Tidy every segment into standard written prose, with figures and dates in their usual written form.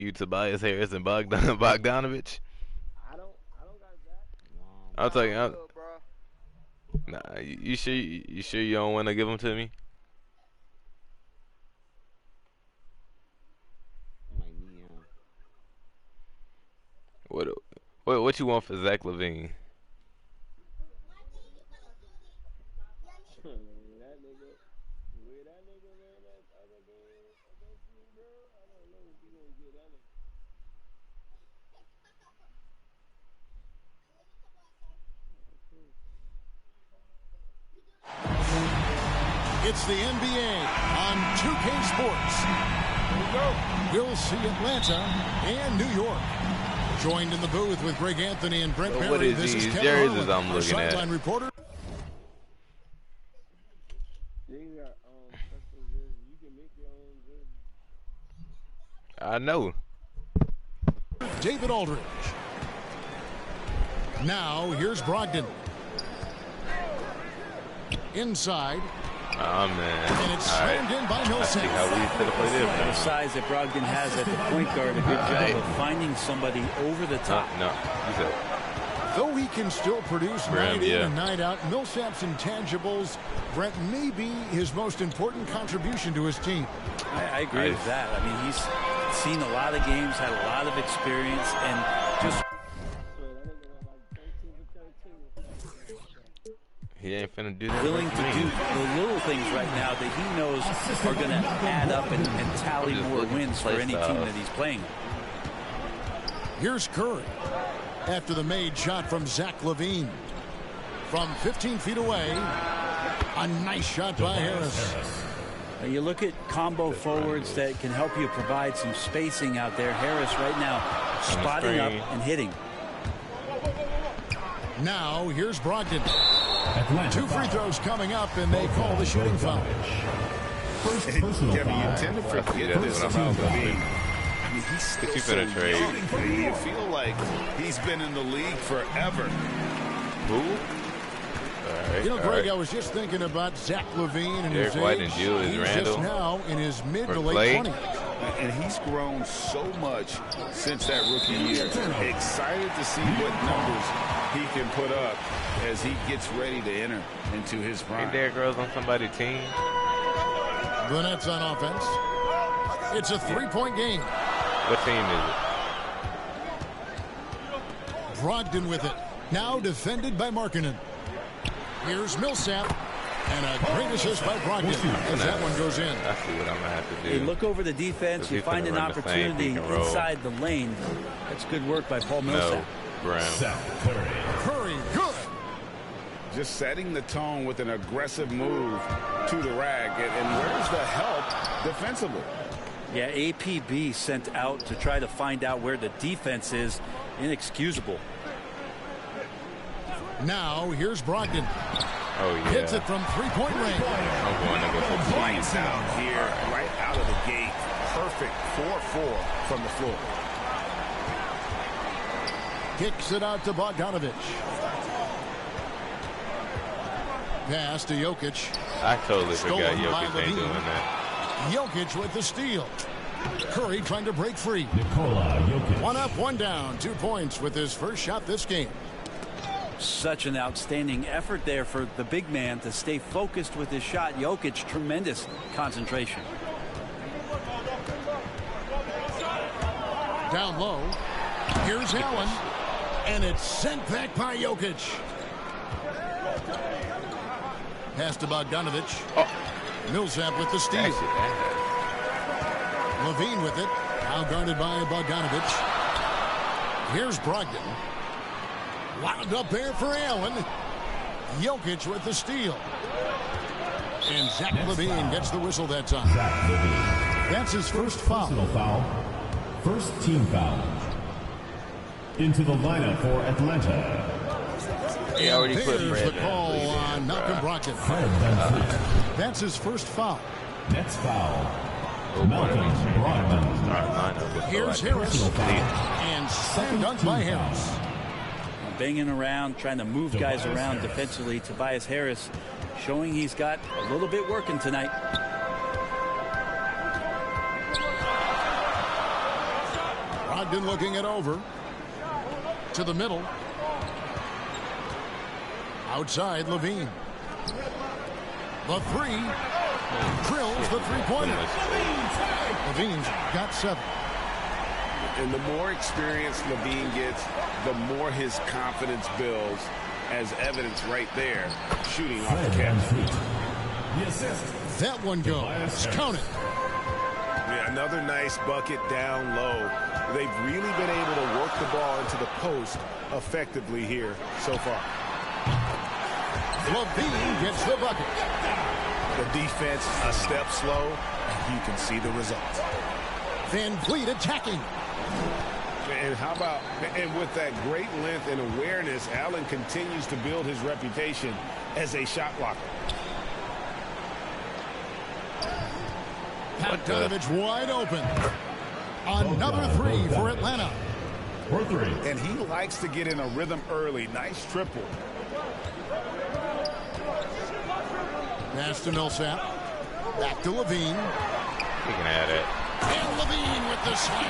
You Tobias Harris and Bogdanovich. I don't got that. I'll tell you. Good, bro. Nah, you sure? You sure you don't want to give them to me? What you want for Zach LaVine? It's the NBA on 2K Sports. We'll see Atlanta and New York. Joined in the booth with Greg Anthony and Brent Barry. What is this these is jerseys I'm looking at? Sideline reporter. I know. David Aldridge. Now here's Brogdon. Inside. Oh man. And it's slammed in by Millsap. See how we could have played it. The size that Brogdon has at the point guard, a good job of finding somebody over the top. No, you said. Though he can still produce Brim, night in and night out, Millsap's intangibles, Brent, may be his most important contribution to his team. I agree with that. I mean, he's seen a lot of games, had a lot of experience, and just... He ain't finna do that. Willing to do the little things right now that he knows are going to add up and tally more wins for any team that he's playing. Here's Curry after the made shot from Zach LaVine. From 15 feet away, a nice shot by Harris. You look at combo forwards that can help you provide some spacing out there. Harris right now spotting up and hitting. Now here's Brogdon. 2 free throws coming up, and they call the shooting foul. First personal foul. You tend to forget this about LaVine. I mean, he's still so young. You feel like he's been in the league forever. Who? You know, Greg, I was just thinking about Zach LaVine and his White age. and Julius He's Randle. just now in his mid to late Clay. 20s. And he's grown so much since that rookie year. Excited to see what numbers he can put up as he gets ready to enter into his prime. Ain't there girls on somebody's team? The Nets on offense. It's a three-point game. What team is Brogdon with it. Now defended by Markkanen. Here's Millsap. And a great assist by Brogdon as that one goes in. I see what I'm going to have to do. You look over the defense, you find an opportunity inside the lane. That's good work by Paul Millsap. Brim. Curry, good. Just setting the tone with an aggressive move to the rack. And where's the help defensively? Yeah, APB sent out to try to find out where the defense is. Inexcusable. Now here's Brogdon. Oh, yeah. Hits it from three-point range. I'm going to go for Lights out here, right out of the gate. Perfect 4-4 from the floor. Kicks it out to Bogdanovich. Pass to Jokic. I totally Stolen forgot by Jokic ain't LaVine. doing that. Jokic with the steal. Curry trying to break free. One up, one down. 2 points with his first shot this game. Such an outstanding effort there for the big man to stay focused with his shot. Jokic, tremendous concentration. Down low. Here's Allen. And it's sent back by Jokic. Pass to Bogdanovich. Millsap with the steal. LaVine with it. Now guarded by Bogdanovich. Here's Brogdon. Wound up there for Allen. Jokic with the steal. And Zach LaVine gets the whistle that time. That's his first foul. First team foul. Into the lineup for Atlanta. He already put There's Fred the call in. on Malcolm Brogdon. That's his first foul. Next foul. Malcolm Brogdon. Here's Harris. And slam dunk by Harris. Banging around, trying to move guys around defensively. Tobias Harris showing he's got a little bit working tonight. Brogdon looking it over. To the middle. Outside, Levine. The three. Drills the three-pointer. Levine's got 7. And the more experience Levine gets, the more his confidence builds, as evidence right there, shooting off the catch. The assist. That one goes. Count it. Yeah, another nice bucket down low. They've really been able to work the ball into the post effectively here so far. Levine gets the bucket. The defense a step slow, and you can see the results. Van Vliet attacking. And how about, and with that great length and awareness, Allen continues to build his reputation as a shot blocker. Bogdanovich wide open. Another three for Atlanta. For 3. And he likes to get in a rhythm early. Nice triple. Pass to Millsap. Back to Levine. He can add it. And Levine with the slam.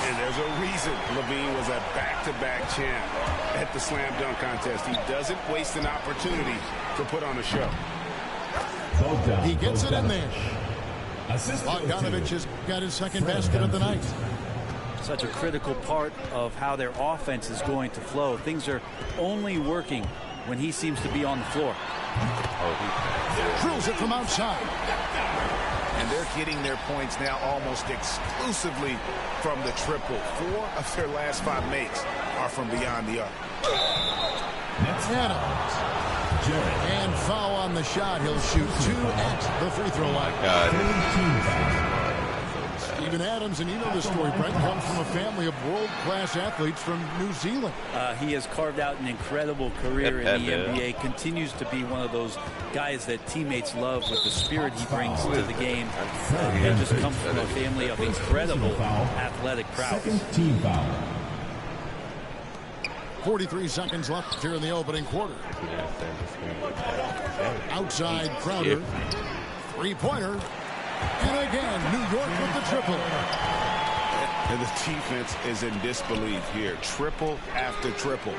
And there's a reason Levine was a back-to-back champ at the slam dunk contest. He doesn't waste an opportunity to put on a show. He gets it in there. Bogdanovich has got his second basket of the night. Such a critical part of how their offense is going to flow. Things are only working when he seems to be on the floor. Drills it from outside. And they're getting their points now almost exclusively from the triple. 4 of their last 5 makes are from beyond the arc. Adams. And foul on the shot. He'll shoot 2 at the free throw line. Steven Adams, and you know the story, Brent, comes from a family of world-class athletes from New Zealand. He has carved out an incredible career in the NBA, continues to be one of those guys that teammates love with the spirit he brings to the game. And just comes from a family of incredible athletic prowess. Team foul. 43 seconds left here in the opening quarter. Outside Crowder. Three-pointer. And again, New York with the triple. And the defense is in disbelief here. Triple after triple.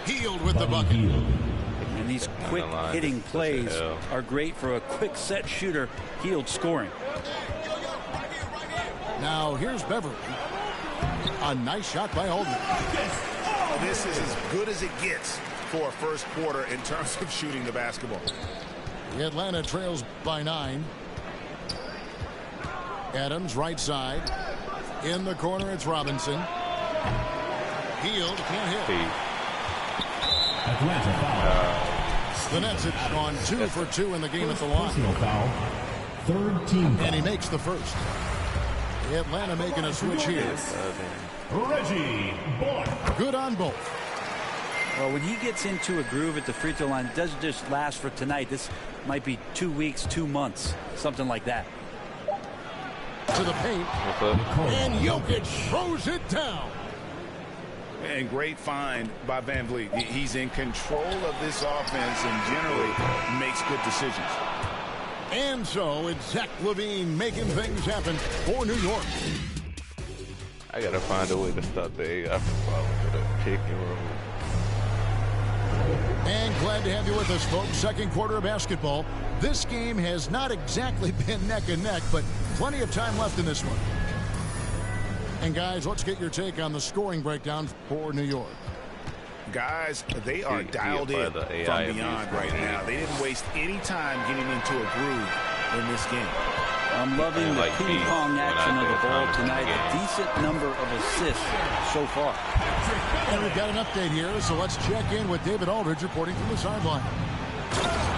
Healed with the bucket. And these quick hitting plays are great for a quick set shooter. Healed scoring. Now here's Beverly. A nice shot by Aldridge. This is as good as it gets for a first quarter in terms of shooting the basketball. The Atlanta trails by 9. Adams right side. In the corner, it's Robinson. Healed, can't hit. Atlanta foul. The Nets have gone 2 for 2 in the game at the line. Personal foul. Third team foul. And he makes the first. Atlanta making a switch here. Reggie Bullock. Good on both. Well, when he gets into a groove at the free throw line, it doesn't just last for tonight. This might be 2 weeks, 2 months, something like that. To the paint. And Jokic throws it down. And great find by Van Vliet. He's in control of this offense and generally makes good decisions. And so it's Zach LaVine making things happen for New York. I gotta find a way to stop the AI from falling for the pick and roll. And glad to have you with us, folks. Second quarter of basketball. This game has not exactly been neck and neck, but plenty of time left in this one. And guys, let's get your take on the scoring breakdown for New York. Guys, they are dialed in from beyond right now. They didn't waste any time getting into a groove in this game. I'm loving the ping-pong action of the ball tonight. A decent number of assists so far. And we've got an update here, so let's check in with David Aldridge reporting from the sideline.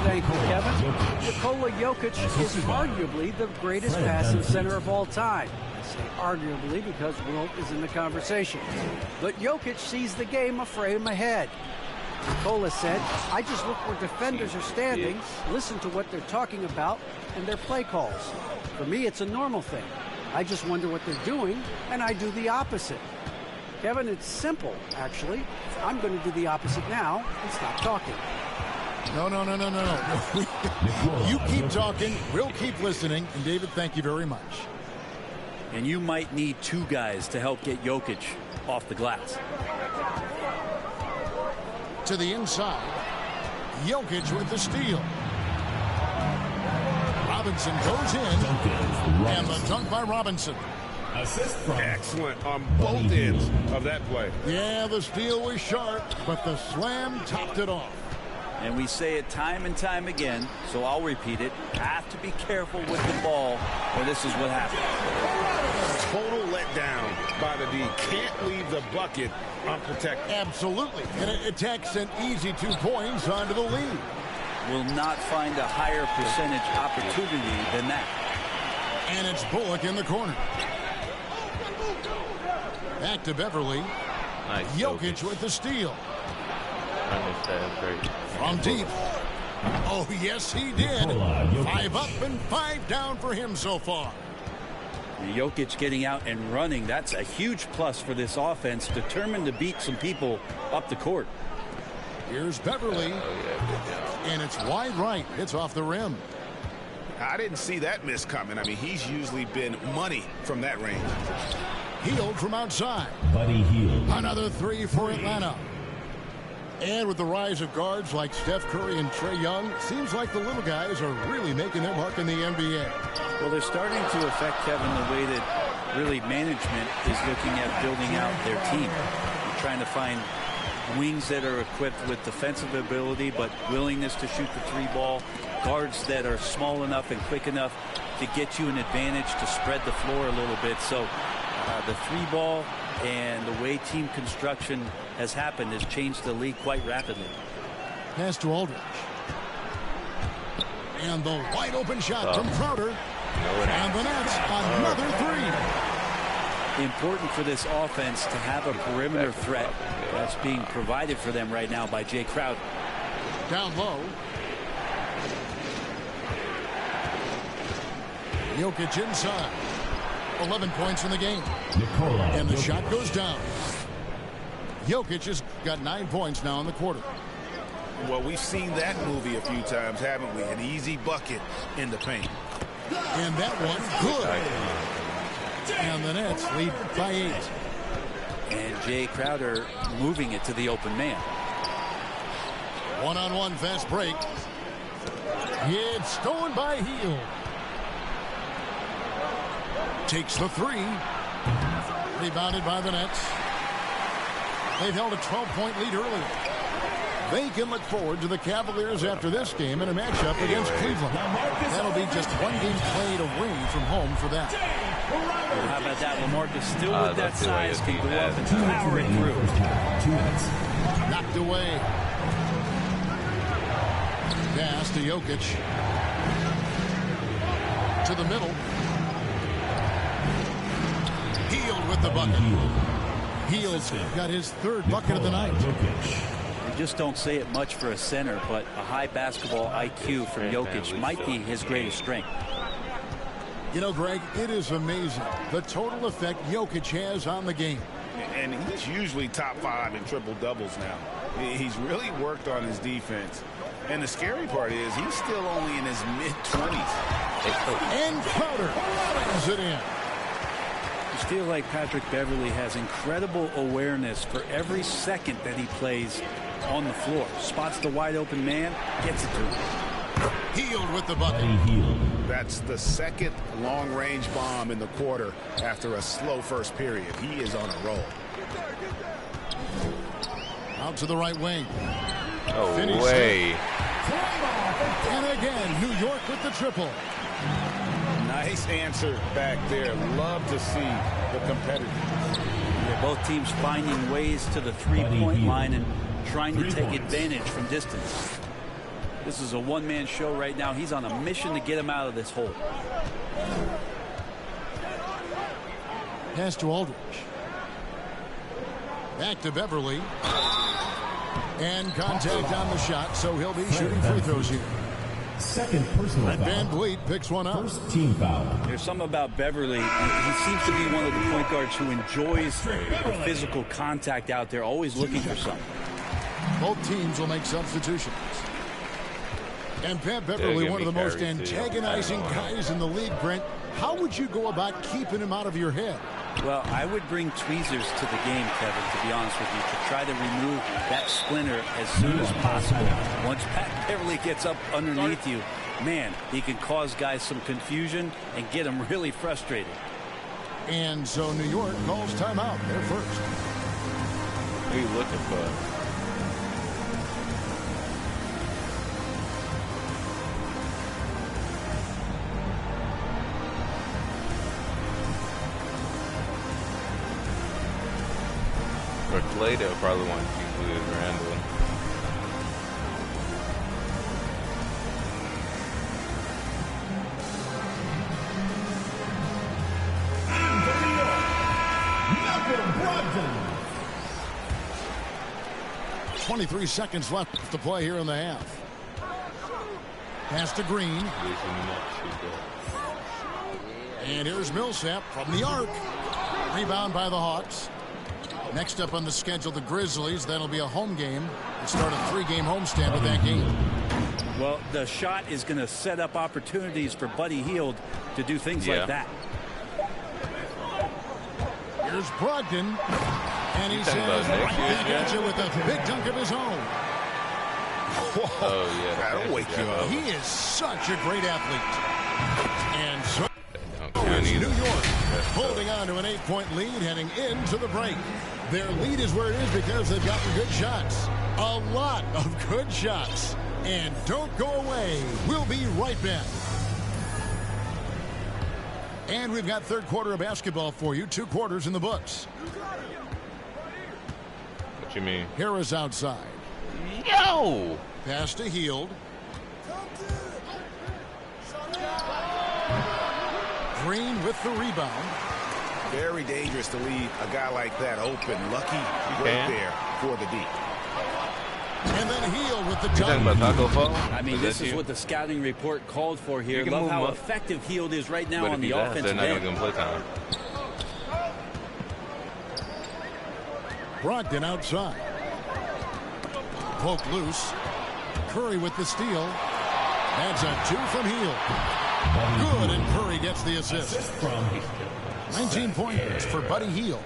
Thank you, Kevin. Nikola Jokic is arguably the greatest passing center of all time. I say arguably because Wilt is in the conversation. But Jokic sees the game a frame ahead. Nikola said, I just look where defenders are standing, listen to what they're talking about, and their play calls. For me, it's a normal thing. I just wonder what they're doing, and I do the opposite. Kevin, it's simple, actually. I'm going to do the opposite now and stop talking. No. You keep talking. We'll keep listening. And, David, thank you very much. And you might need two guys to help get Jokic off the glass. To the inside. Jokic with the steal. Robinson goes in. And the dunk by Robinson. Assist from Excellent on both ends of that play. Yeah, the steal was sharp, but the slam topped it off. And we say it time and time again, so I'll repeat it. Have to be careful with the ball, or this is what happens. Total letdown by the D. Can't leave the bucket unprotected. Absolutely. And it takes an easy 2 points onto the lead. Will not find a higher percentage opportunity than that. And it's Bullock in the corner. Back to Beverly. Nice. Jokic with the steal. Understand, great. From deep. Oh, yes, he did. 5 up and 5 down for him so far. Jokic getting out and running. That's a huge plus for this offense. Determined to beat some people up the court. Here's Beverly. And it's wide right. It's off the rim. I didn't see that miss coming. I mean, he's usually been money from that range. Hield from outside. Buddy Hield. Another 3 for Atlanta. And with the rise of guards like Steph Curry and Trae Young, seems like the little guys are really making their mark in the NBA. Well, they're starting to affect, Kevin, the way that really management is looking at building out their team. They're trying to find wings that are equipped with defensive ability but willingness to shoot the 3-ball, guards that are small enough and quick enough to get you an advantage to spread the floor a little bit. So the 3-ball and the way team construction has happened has changed the league quite rapidly. Pass to Aldridge. And the wide open shot from Crowder. And the Nets another 3. Important for this offense to have a perimeter threat that's being provided for them right now by Jay Crowder. Down low. Jokic inside. 11 points in the game. And the shot goes down. Jokic has got 9 points now in the quarter. Well, we've seen that movie a few times, haven't we? An easy bucket in the paint. And that one, good. And the Nets lead by 8. And Jay Crowder moving it to the open man. One-on-one fast break. It's stolen by Hield. Takes the 3. Rebounded by the Nets. They've held a 12-point lead earlier. They can look forward to the Cavaliers after this game in a matchup against Cleveland. That'll be just 1 game played away from home for them. Well, how about that? LaMarcus still with that size can go up and power it through. Knocked away. Pass to Jokic. To the middle. Hield with the bucket. Hield's got his 3rd bucket of the night. You just don't say it much for a center, but a high basketball IQ from Jokic might be his greatest strength. You know, Greg, it is amazing the total effect Jokic has on the game. And he's usually top 5 in triple-doubles now. He's really worked on his defense. And the scary part is he's still only in his mid-20s. And Crowder brings it in. I just feel like Patrick Beverly has incredible awareness for every second that he plays on the floor. Spots the wide open man, gets it to him. Hield with the bucket. That's the 2nd long-range bomb in the quarter after a slow first period. He is on a roll. Out to the right wing. Oh, Finished way. it. And again, New York with the triple. Nice answer back there. Love to see the competitors. Yeah, both teams finding ways to the 3-point line and trying to take advantage from distance. This is a one-man show right now. He's on a mission to get him out of this hole. Pass to Aldridge. Back to Beverly. And contact on the shot, so he'll be shooting free throws here. Second personal And foul. Van Vliet picks one up. First team foul. There's something about Beverly. He seems to be one of the point guards who enjoys the physical contact out there, always looking for something. Both teams will make substitutions. And Pat Beverly, one of the most antagonizing guys in the league, Brent. How would you go about keeping him out of your head? Well, I would bring tweezers to the game, Kevin, to be honest with you, to try to remove that splinter as soon as possible. Once Pat Beverly gets up underneath you, man, he can cause guys some confusion and get them really frustrated. And so New York calls timeout. They're first. What are you looking for? For Clay, they'll probably want to keep Julius Randle. And the leader, Malcolm Brogdon. 23 seconds left to play here in the half. Pass to Green. And here's Millsap from the arc. Rebound by the Hawks. Next up on the schedule, the Grizzlies. That'll be a home game. They start a 3-game homestand with that game. Well, the shot is going to set up opportunities for Buddy Hield to do things like that. Here's Brogdon. And he says right back at you with a big dunk of his own. Whoa. Oh, yeah. That'll wake you up. He is such a great athlete. And so Don't New York holding on to an 8-point lead heading into the break. Their lead is where it is because they've gotten good shots. A lot of good shots. And don't go away. We'll be right back. And we've got third quarter of basketball for you. 2 quarters in the books. What you mean? Harris outside. Yo! Pass to Hield. Green with the rebound. Very dangerous to leave a guy like that open. Lucky right there for the deep. And then Hield with the You talking dunk. about Taco Fall? I mean, this is what the scouting report called for here. Love how effective Hield is right now on the offensive They're not end. going to play time. Brogdon outside. Poke loose. Curry with the steal. That's a 2 from Hield. Good, and Curry gets the assist. 19 points for Buddy Hield.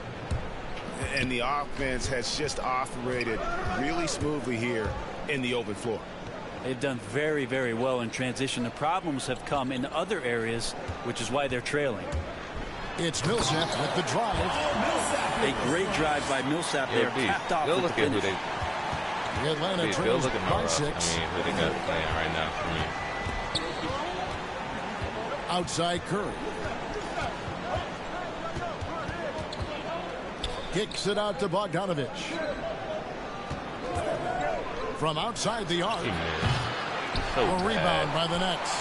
And the offense has just operated really smoothly here in the open floor. They've done very, very well in transition. The problems have come in other areas, which is why they're trailing. It's Millsap with the drive. A great drive by Millsap there, capped off with the finish. The Atlanta They'll trails look at by my 6. I mean, who they got playing right now for me. Outside Curry. Kicks it out to Bogdanovich. From outside the arc. So A rebound by the Nets.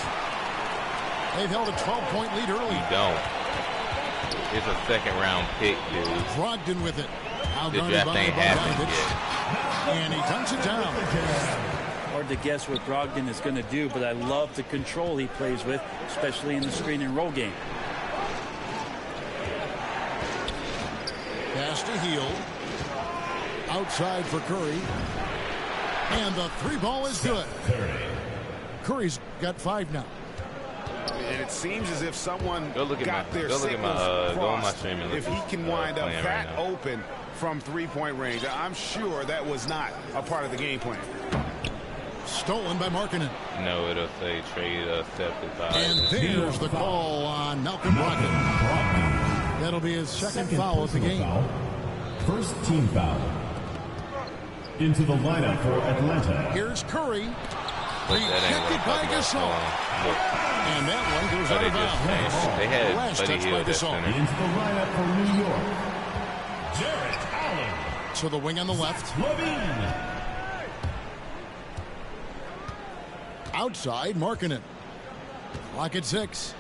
They've held a 12-point lead early. Don't. It's a second-round pick, dude. Brogdon with it. The Outgunned draft by ain't happened Bogdanovich. And he dunks it down. Hard to guess what Brogdon is going to do, but I love the control he plays with, especially in the screen and roll game. Pass to Hield. Outside for Curry. And the 3-ball is good. Curry's got 5 now. And it seems as if someone got their go signals on my crossed. stream and look If he at, can wind up playing that right now. open from 3-point range, I'm sure that was not a part of the game plan. Stolen by Markkanen. No, it'll say trade accepted by. And there's the call on Malcolm Brogdon. That'll be his second foul of the game. Foul. First team foul. Into the lineup for Atlanta. Here's Curry. But that ain't Rejected by what I'm Gasol. talking about. And that one goes out They of just changed. bounds. They had Last Buddy touch by Hield at Gasol. center. Into the lineup for New York. Jarrett Allen. To the wing on the left. Levine. Outside, Markkanen. Clock at 6.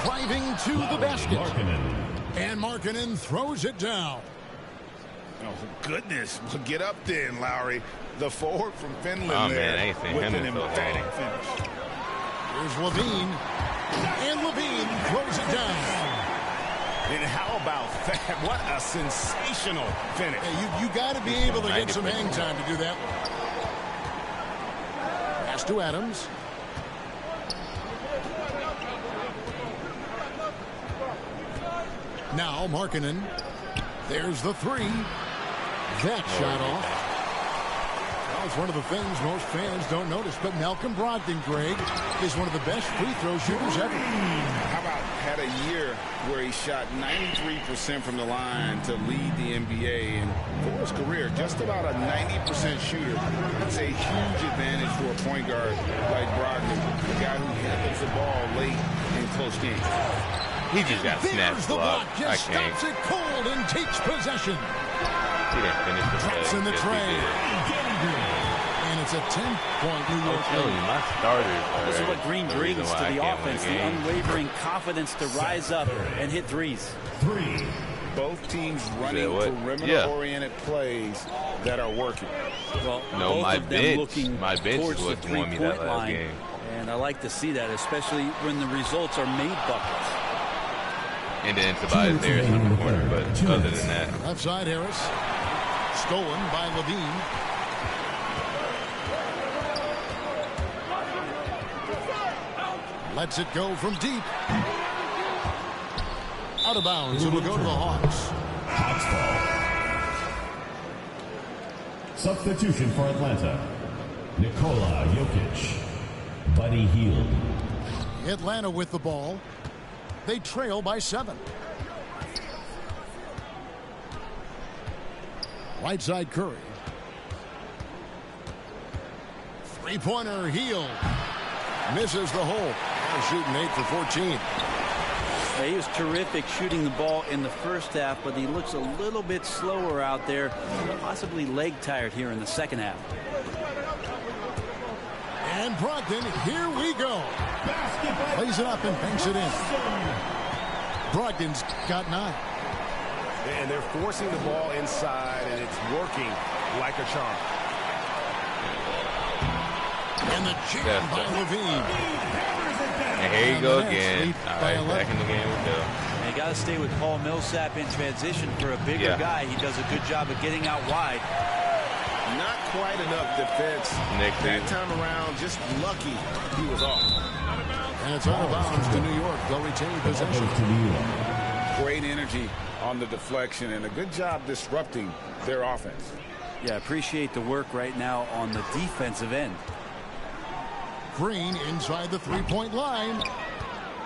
Driving to the basket. Markkanen. And Markkanen throws it down. Oh, goodness. Well, get up then, Lowry. The forward from Finland Oh, there man, I ain't seen with him an in so long. emphatic finish. Here's Levine. And Levine throws it down. And how about that? What a sensational finish. Hey, you got to be able to get some hang time to do that one. Pass to Adams. Now Markkanen. There's the three. That shot off. Well, it's one of the things most fans don't notice. But Malcolm Brogdon, Greg, is one of the best free throw shooters ever. How about had a year where he shot 93% from the line to lead the NBA, and for his career, just about a 90% shooter. That's a huge advantage for a point guard like Brogdon, the guy who handles the ball late in close games. He just got snap blocked. I just can't. stops it cold and takes possession. He didn't finish the play. Drops in the Yes, tray. he did. And it's a 10-point New York I'm telling you, lead. my starters are This is what Green the brings reason to why I the can't win offense, the games. unwavering confidence to rise up and hit threes. 3. Both teams running what? perimeter-oriented plays that are working. Well, No, both my of them bench. looking My bench towards was the what won me that three-point last line. game. And I like to see that, especially when the results are made buckets. And then Tobias Harris on the corner, but other than that, Left side, Harris. Stolen by Levine. Lets it go from deep. Out of bounds. It will go to the Hawks. Hawks ball. Substitution for Atlanta. Nikola Jokic. Buddy Hield. Atlanta with the ball. They trail by 7. Right side, Curry. Three-pointer, Hield. Misses the hole. They're shooting 8 for 14. Yeah, he was terrific shooting the ball in the first half, but he looks a little bit slower out there, possibly leg tired here in the second half. And Brogdon, here we go. Plays it up and banks it in. Brogdon's got 9. And they're forcing the ball inside, and it's working like a charm. And the jam by Levine. and here you go And the Nets again. lead All by right, 11. back in the game we go. And you got to stay with Paul Millsap in transition. For a bigger Yeah. guy, he does a good job of getting out wide. Not quite enough defense Next that season. time around. Just lucky he was off. And it's out of bounds to New York. They'll retain possession. To New York. Great energy on the deflection and a good job disrupting their offense. Yeah, appreciate the work right now on the defensive end. Green inside the three-point line.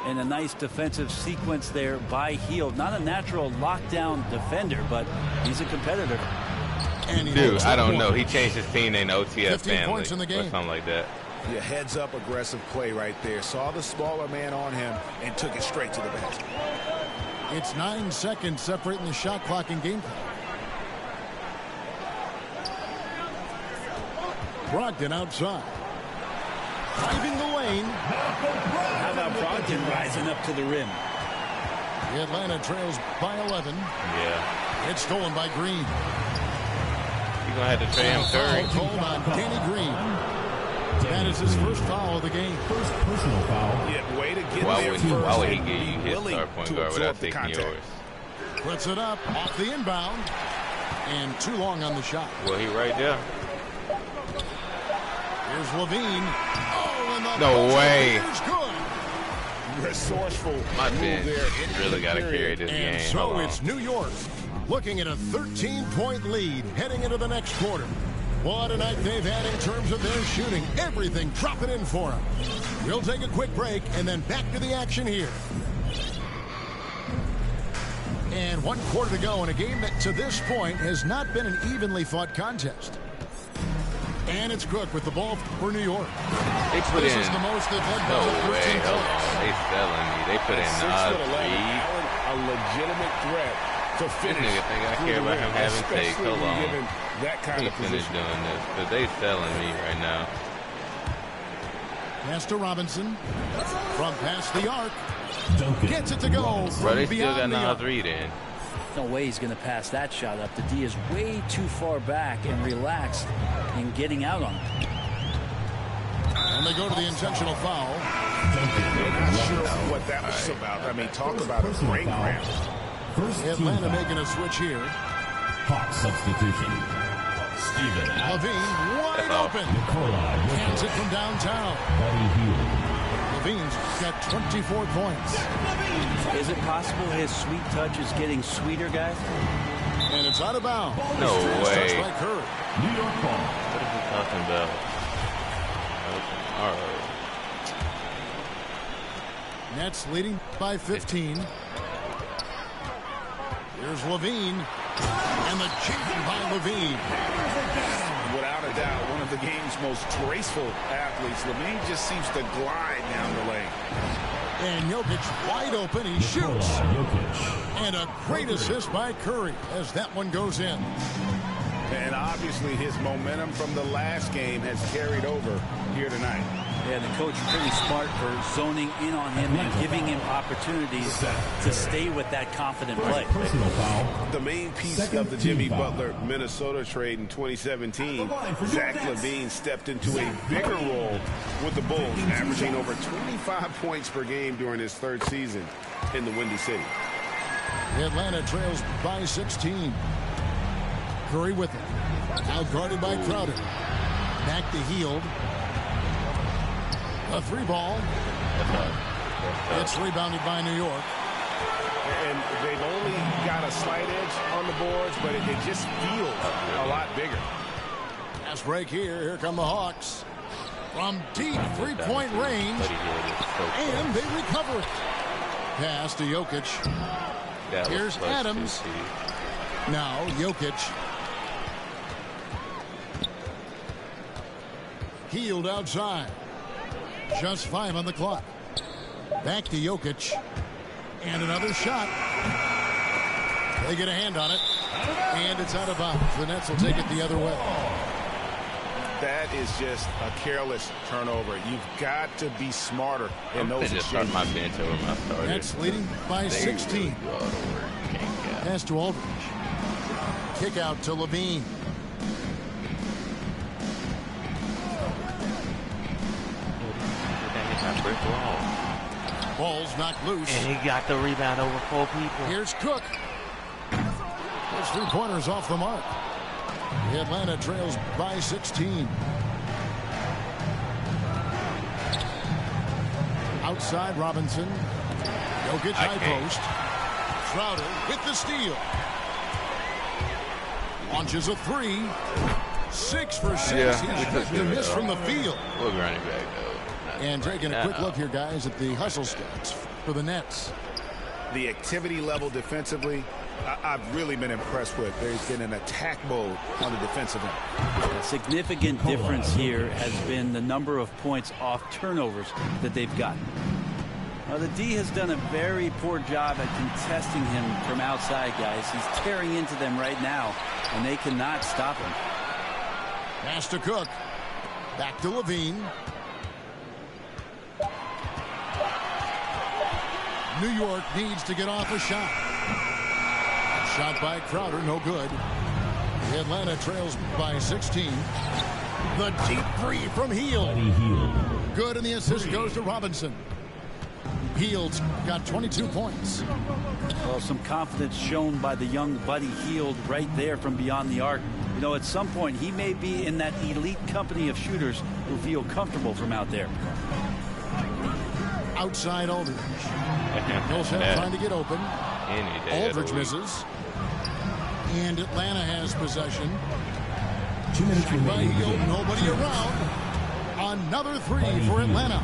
And a nice defensive sequence there by Hield. Not a natural lockdown defender, but he's a competitor. And he Dude, hits I it don't one. know. He changed his team name to OTF 15 family points in the or game. something like that. Yeah, heads-up aggressive play right there. Saw the smaller man on him and took it straight to the basket. It's 9 seconds separating the shot clock and game clock. Brogdon outside. Driving the lane. How about Brogdon rising up to the rim? The Atlanta trails by 11. Yeah. It's stolen by Green. You're going to have to trade him Curry. Foul called on Danny Green. That is his first foul of the game. First personal foul. Yeah, way to get Why there would, first. why would he and give be you his willing star point to guard absorb without the taking contact. yours? Puts it up off the inbound. And too long on the shot. Well, he right there. Here's Levine. Oh, and the No buzzer way. is good. Resourceful My move bench there in really the got to period. carry this And game. so Hold on. it's New York looking at a 13-point lead heading into the next quarter. What a night they've had in terms of their shooting. Everything dropping in for them. We'll take a quick break and then back to the action here. And 1 quarter to go in a game that to this point has not been an evenly fought contest. And it's Cook with the ball for New York. They put This in. is the most they've had No by way. 13 Hold points. on. They selling me. They put in 6'11", Reed. Allen, a legitimate threat to This finish. nigga think I through care the about rim, him having takes. especially Hold when on. given that kind He of finished position. doing this because they selling me right now. Pass to Robinson. From past the arc. Duncan. Gets it to go. Bro, they from still got beyond the another arc. 3 then. No way he's going to pass that shot up. The D is way too far back and relaxed in getting out on it. And they go to the intentional foul. Not sure what that was about. I mean, talk about a Personal brain foul. cramp. First team Atlanta foul. making a switch here. Hawk substitution. Steven out. Levine wide all. open. Nikola Hands Jokic. it from downtown. Buddy Hield. Levine's got 24 points. Is it possible his sweet touch is getting sweeter, guys? And it's out of bounds. No way. Touched by Curry. New York ball. What is he talking about? All right. Nets leading by 15. Here's Levine. And the cheating by Levine. Without a doubt, one of the game's most graceful athletes. Levine just seems to glide down the lane. And Jokic wide open. He shoots. And a great assist by Curry as that one goes in. And obviously his momentum from the last game has carried over here tonight. Yeah, the coach is pretty smart for zoning in on him and giving him opportunities to stay with that confident play. The main piece of the Jimmy Butler Minnesota trade in 2017, Zach LaVine stepped into a bigger role with the Bulls, averaging over 25 points per game during his third season in the Windy City. Atlanta trails by 16. Curry with it. Out guarded by Crowder. Back to Hield. A three ball. It's rebounded by New York. And they've only got a slight edge on the boards, but it just feels a lot bigger. Fast break here. Here come the Hawks. From deep three-point range. And they recover it. Pass to Jokic. Here's Adams. Now Jokic. Hield outside. Just 5 on the clock. Back to Jokic. And another shot. They get a hand on it. And it's out of bounds. The Nets will take it the other way. That is just a careless turnover. You've got to be smarter in those exchanges. My bench over my starter. Nets leading by 16. Pass to Aldridge. Kick out to Levine. Ball's knocked loose. And he got the rebound over 4 people. Here's Cook. Those 3-pointers off the mark. The Atlanta trails by 16. Outside Robinson. Jokic high post. Crowder with the steal. Launches a 3. 6 for 6. He's to miss from the field. We're running back though. And taking a quick look here, guys, at the hustle stats for the Nets. The activity level defensively, I've really been impressed with. There's been an attack mode on the defensive end. A significant difference here has been the number of points off turnovers that they've gotten. Now, the D has done a very poor job at contesting him from outside, guys. He's tearing into them right now, and they cannot stop him. Pass to Cook. Back to Levine. New York needs to get off a shot. Shot by Crowder, no good. The Atlanta trails by 16. The deep three from Hield. Good, and the assist goes to Robinson. Hield's got 22 points. Well, some confidence shown by the young Buddy Hield right there from beyond the arc. You know, at some point, he may be in that elite company of shooters who feel comfortable from out there. Outside Aldridge. Millsap trying to get open. Aldridge misses. And Atlanta has possession. 2 minutes By remaining. Hield, nobody around. Another 3 for Atlanta.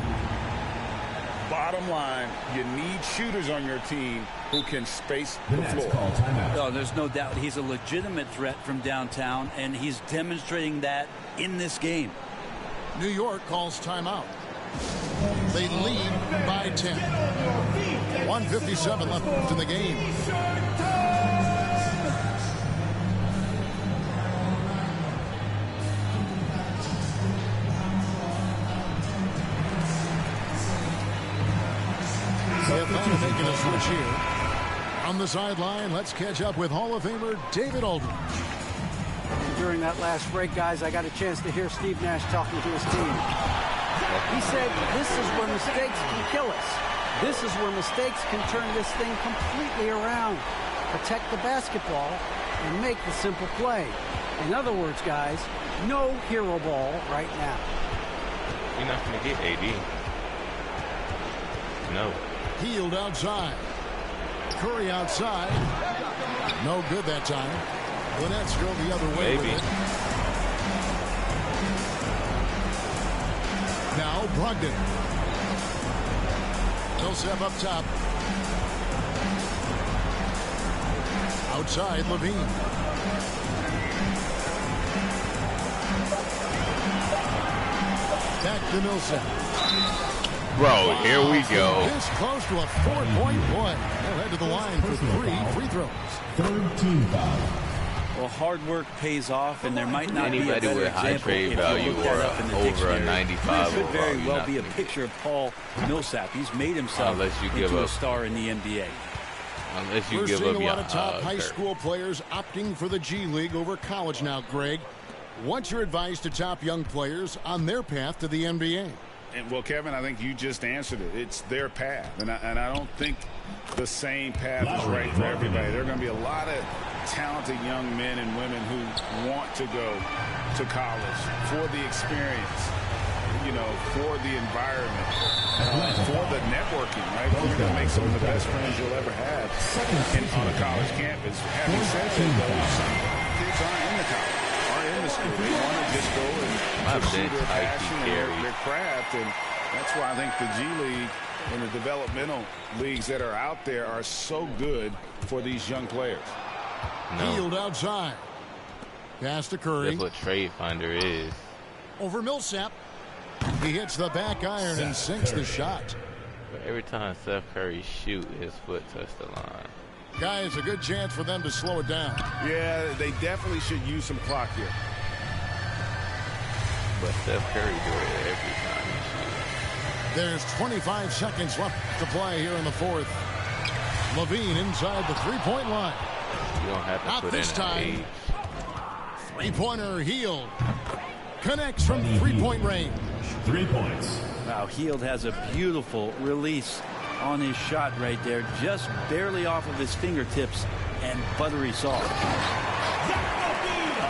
Bottom line, you need shooters on your team who can space The the Nets floor. call timeout. No, there's no doubt he's a legitimate threat from downtown, and he's demonstrating that in this game. New York calls timeout. They lead by 10. 1:57 left in the game. Atlanta making a switch here. On the sideline, let's catch up with Hall of Famer David Aldridge. During that last break, guys, I got a chance to hear Steve Nash talking to his team. He said, this is where mistakes can kill us. This is where mistakes can turn this thing completely around. Protect the basketball and make the simple play. In other words, guys, no hero ball right now. You're not going to get AD. know. Healed outside. Curry outside. No good that time. The Nets go the other way with it. Now Brogdon. Millsap up top. Outside Levine. Back to Millsap. Bro, here we go. This close to a 4-point play. They'll head to the line for 3 free throws. Third team foul. Well, hard work pays off, and there might not be a Anybody better with high example trade if you value look that or up in the over a dictionary. 95 Could very overall, well you're be a not picture of Paul Millsap. He's made himself Unless you give into a up- star in the NBA. Unless you We're give seeing up a your lot of top high Kirk. school players opting for the G League over college now, Greg. What's your advice to top young players on their path to the NBA? And, well, Kevin, I think you just answered it. It's their path. And I don't think the same path is right for everybody. There are going to be a lot of talented young men and women who want to go to college for the experience, you know, for the environment, for the networking, right? You're going to make some of the best friends you'll ever have on a college campus. Having said that, some kids aren't in the college. In the school. They want to just go and pursue their passion and their craft, and that's why I think the G League and the developmental leagues that are out there are so good for these young players. Healed outside. Pass to Curry. That's what Trade Finder is. Over Millsap. He hits the back iron and sinks the shot. But every time Steph Curry shoot, his foot touches the line. Guys, a good chance for them to slow it down. Yeah, they definitely should use some clock here. But Steph Curry do it every time he shoots. There's 25 seconds left to play here in the fourth. Levine inside the three-point line. You don't have to Not put this in time. an age. Three-pointer Healed. Connects from three-point range. 3 points. Wow, Healed has a beautiful release on his shot right there, just barely off of his fingertips and buttery soft.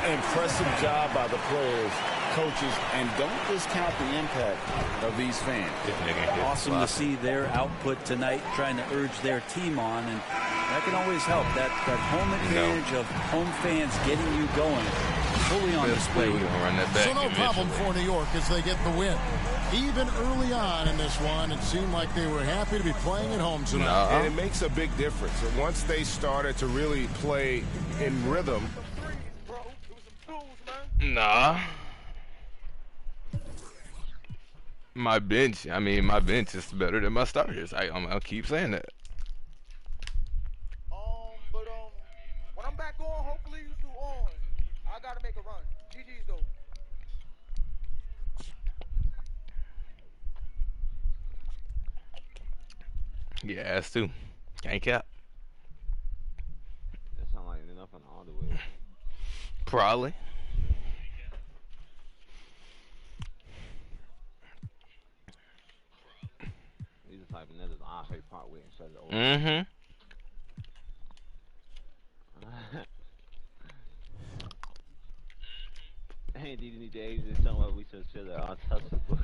Impressive job by the players, coaches, and don't discount the impact of these fans. Awesome to see their output tonight, trying to urge their team on, and that can always help. That home advantage of home fans getting you going, fully on display. We're gonna run that back So no problem eventually. for New York as they get the win. Even early on in this one, it seemed like they were happy to be playing at home tonight. And it makes a big difference. Once they started to really play in rhythm. Nah. My bench is better than my starters. I'll keep saying that. When I'm back on, hopefully you two on. I gotta make a run. GG's though. Yeah, ass too. Can't cap. That sound like enough on all the way. Probably. These are type of netters I hate part with instead of the Mm-hmm. Hey, these days, it's something we should untouchable.